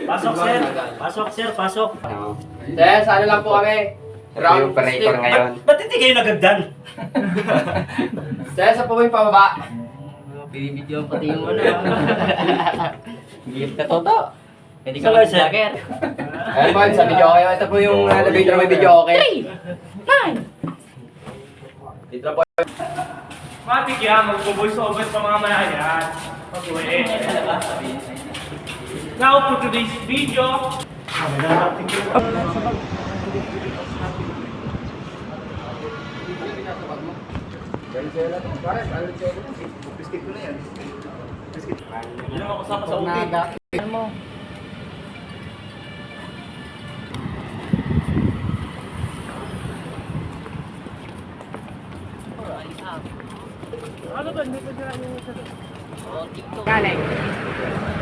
Pasok, sir. Pasok, sir. Pasok. Ano? Sir, sa ano lang po kami? Ako yung operator ngayon. Ba't hindi kayo nagagdan? Sir, sa po yung pababa? Binibidyo pati yung ano. Gift ka toto. Hindi ka Sabay, sir. mag-vlogger. Ayun po, sa video okay. Ito po yung elevator na may video okay. 9. Dito na po. Matik yan, mag-voice over pa mga manayan. Okay. Now for today's video, hindi naman kasama sa uti. Ano ba? May pagkira yung sa TikTok. Galing.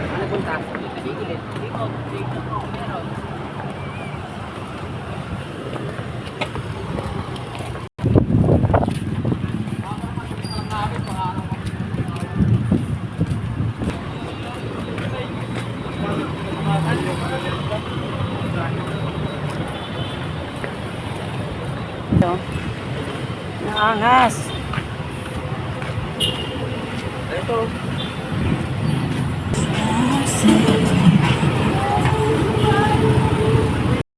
Ano punta? Bigilid. TikTok. Meron. Naangas. Ito.